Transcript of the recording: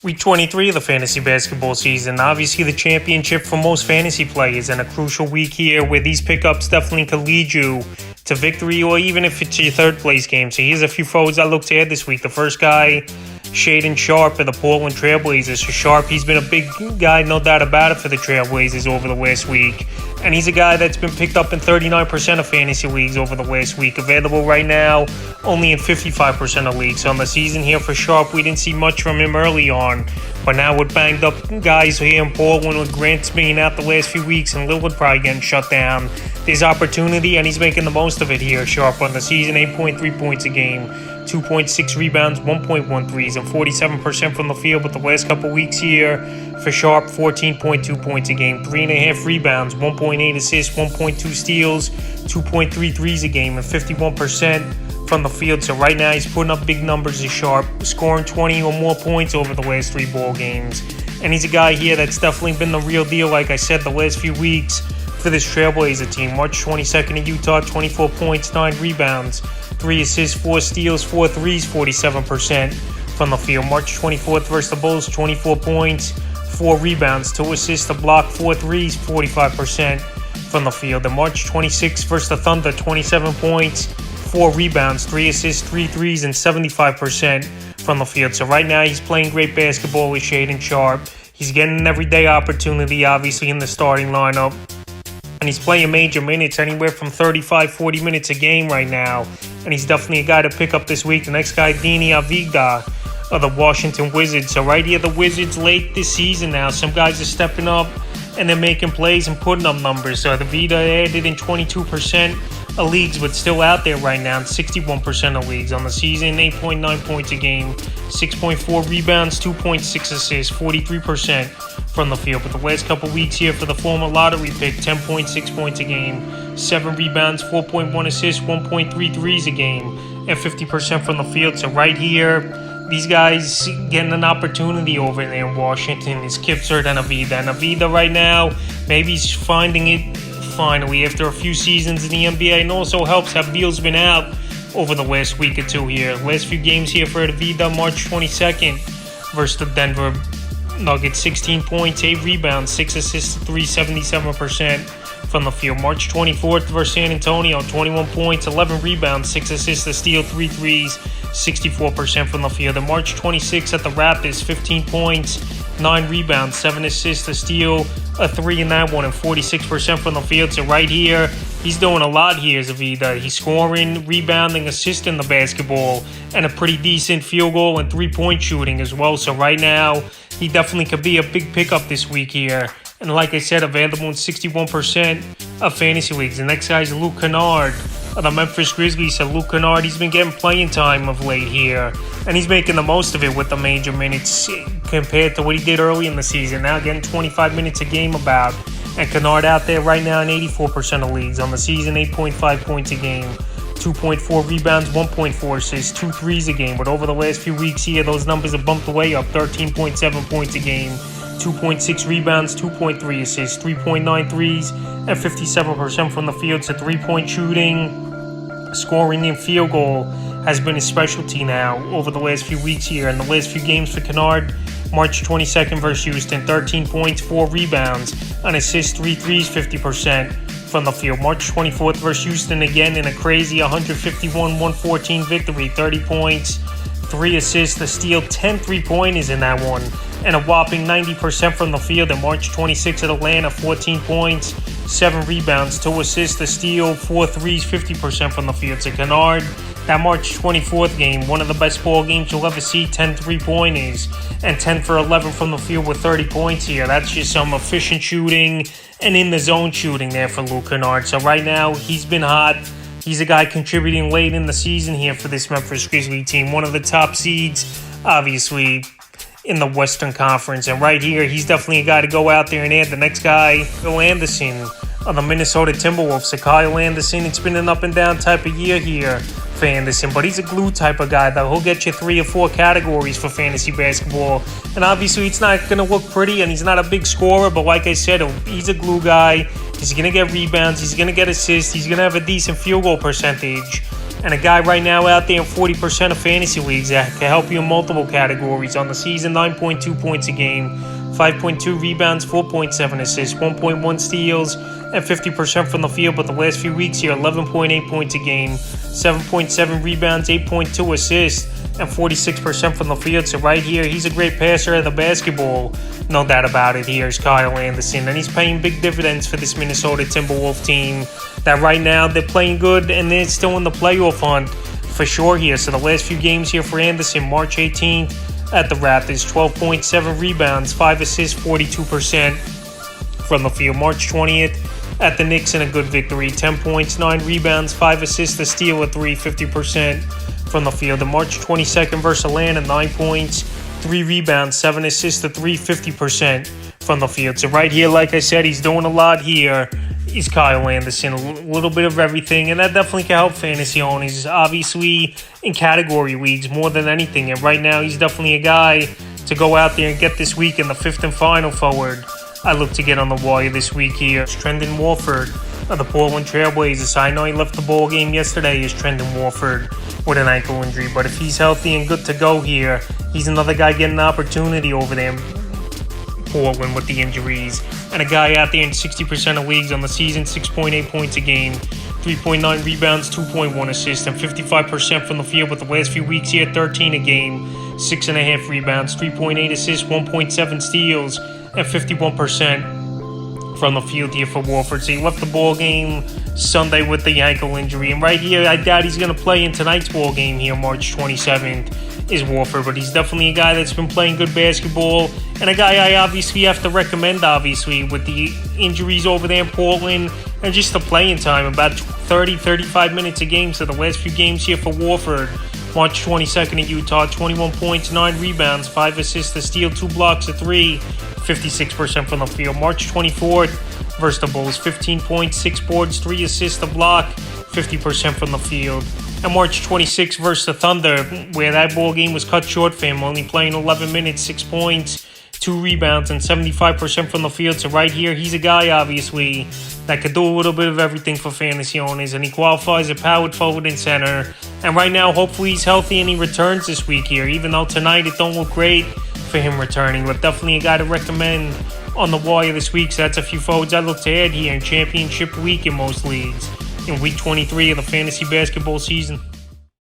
Week 23 of the fantasy basketball season. Obviously, the championship for most fantasy players, and a crucial week here where these pickups definitely could lead you to victory, or even if it's your third place game. So here's a few forwards I look to add this week. The first guy, Shaedon Sharpe of the Portland Trailblazers. So Sharpe, he's been a big guy, no doubt about it, for the Trailblazers over the last week. And he's a guy that's been picked up in 39% of fantasy leagues over the last week. Available right now only in 55% of leagues. So on the season here for Sharpe, we didn't see much from him early on. But now with banged up guys here in Portland, with Grant being out the last few weeks and Lillard probably getting shut down, there's opportunity, and he's making the most of it here. Sharpe on the season, 8.3 points a game, 2.6 rebounds, 1.1 threes, and 47% from the field. But the last couple weeks here for Sharpe, 14.2 points a game, 3.5 rebounds, 1.8 assists, 1.2 steals, 2.3 threes a game, and 51% from the field. So right now he's putting up big numbers as Sharpe, scoring 20 or more points over the last 3 ball games. And he's a guy here that's definitely been the real deal, like I said, the last few weeks for this Trailblazer team. March 22nd in Utah, 24 points, 9 rebounds, 3 assists, 4 steals, 4 threes, 47% from the field. March 24th versus the Bulls, 24 points, 4 rebounds, 2 assists, a block, 4 threes, 45% from the field. And March 26th versus the Thunder, 27 points, 4 rebounds, 3 assists, 3 threes, and 75% from the field. So right now he's playing great basketball with Shaedon Sharpe. He's getting an everyday opportunity, obviously, in the starting lineup. And he's playing major minutes, anywhere from 35, 40 minutes a game right now. And he's definitely a guy to pick up this week. The next guy, Deni Avdija of the Washington Wizards. So right here, the Wizards late this season now. Some guys are stepping up and they're making plays and putting up numbers. So Avdija added in 22% of leagues, but still out there right now in 61% of leagues. On the season, 8.9 points a game, 6.4 rebounds, 2.6 assists, 43% from the field. But the last couple weeks here for the former lottery pick, 10.6 points a game, 7 rebounds, 4.1 assists, 1.3 threes a game, and 50% from the field. So right here, these guys getting an opportunity over there in Washington is Kipsard and Avdija. And Avdija right now, maybe he's finding it finally after a few seasons in the NBA, and also helps have Beal's been out over the last week or two here. Last few games here for Avdija, March 22nd versus the Denver Nuggets, 16 points, 8 rebounds, 6 assists, 3, 77% from the field. March 24th versus San Antonio, 21 points, 11 rebounds, 6 assists, a steal, 3 threes, 64% from the field. And March 26th at the Raptors, 15 points, 9 rebounds, 7 assists, a steal, a 3 in that one, and 46% from the field. So right here, he's doing a lot here as Avdija. He's scoring, rebounding, assisting the basketball, and a pretty decent field goal and 3-point shooting as well. So right now, he definitely could be a big pickup this week here. And like I said, available in 61% of fantasy leagues. The next guy is Luke Kennard of the Memphis Grizzlies. So Luke Kennard, he's been getting playing time of late here, and he's making the most of it with the major minutes compared to what he did early in the season. Now getting 25 minutes a game about. And Kennard out there right now in 84% of leagues. On the season, 8.5 points a game, 2.4 rebounds, 1.4 assists, 2 threes a game. But over the last few weeks here, those numbers have bumped way up. 13.7 points a game, 2.6 rebounds, 2.3 assists, 3.9 threes, and 57% from the field. So 3-point shooting, scoring, and field goal has been his specialty now over the last few weeks here. And the last few games for Kennard, March 22nd versus Houston, 13 points, 4 rebounds, an assist, 3 threes, 50% from the field. March 24th versus Houston again in a crazy 151-114 victory, 30 points, 3 assists, a steal, 10 3-pointers in that one, and a whopping 90% from the field. And March 26th at Atlanta, 14 points, 7 rebounds, 2 assists, a steal, 4 threes, 50% from the field. So Kennard, that March 24th game, one of the best ball games you'll ever see, 10 3-pointers and 10 for 11 from the field with 30 points here. That's just some efficient shooting and in the zone shooting there for Luke Kennard. So right now, he's been hot. He's a guy contributing late in the season here for this Memphis Grizzlies team. One of the top seeds, obviously, in the Western Conference. And right here, he's definitely a guy to go out there and add. The next guy, Kyle Anderson of the Minnesota Timberwolves. So Kyle Anderson, it's been an up and down type of year here for Anderson, but he's a glue type of guy that he'll get you 3 or 4 categories for fantasy basketball. And obviously, it's not going to look pretty, and he's not a big scorer, but like I said, he's a glue guy. He's going to get rebounds. He's going to get assists. He's going to have a decent field goal percentage. and a guy right now out there in 40% of fantasy leagues that can help you in multiple categories. On the season, 9.2 points a game, 5.2 rebounds, 4.7 assists, 1.1 steals, and 50% from the field. But the last few weeks here, 11.8 points a game, 7.7 rebounds, 8.2 assists, and 46% from the field. So right here, he's a great passer of the basketball. No doubt about it. Here's Kyle Anderson, and he's paying big dividends for this Minnesota Timberwolves team that right now they're playing good and they're still in the playoff hunt for sure here. So the last few games here for Anderson, March 18th at the Raptors, 12.7 rebounds, 5 assists, 42% from the field. March 20th at the Knicks in a good victory, 10 points, 9 rebounds, 5 assists, a steal, a 3, 50% from the field. The March 22nd versus Atlanta, 9 points, 3 rebounds, 7 assists, a 3, 50% from the field. So right here, like I said, he's doing a lot here. He's Kyle Anderson, a little bit of everything, and that definitely can help fantasy owners, obviously in category leagues more than anything. And right now, he's definitely a guy to go out there and get this week in the fifth and final forward. I look to get on the wire this week here. Trendon Watford of the Portland Trailblazers. I know he left the ball game yesterday as Trendon Watford with an ankle injury, but if he's healthy and good to go here, he's another guy getting an opportunity over there in Portland with the injuries. And a guy out there in 60% of leagues on the season, 6.8 points a game, 3.9 rebounds, 2.1 assists, and 55% from the field. With the last few weeks here, 13 a game, 6.5 rebounds, 3.8 assists, 1.7 steals, and 51% from the field here for Watford. So he left the ball game Sunday with the ankle injury. And right here, I doubt he's going to play in tonight's ball game here, March 27th, is Watford. But he's definitely a guy that's been playing good basketball, and a guy I obviously have to recommend, obviously, with the injuries over there in Portland and just the playing time, about 30-35 minutes a game. So the last few games here for Watford, March 22nd at Utah, 21 points, 9 rebounds, 5 assists, a steal, 2 blocks, a 3, 56% from the field. March 24th versus the Bulls, 15 points, 6 boards, 3 assists, a block, 50% from the field. And March 26th versus the Thunder, where that ball game was cut short for him, only playing 11 minutes, 6 points, 2 rebounds, and 75% from the field. So right here, he's a guy, obviously, that could do a little bit of everything for fantasy owners, and he qualifies at powered forward and center. And right now, hopefully he's healthy and he returns this week here, even though tonight it don't look great for him returning. But definitely a guy to recommend on the wire this week. So that's a few forwards I look to add here in championship week in most leagues in week 23 of the fantasy basketball season.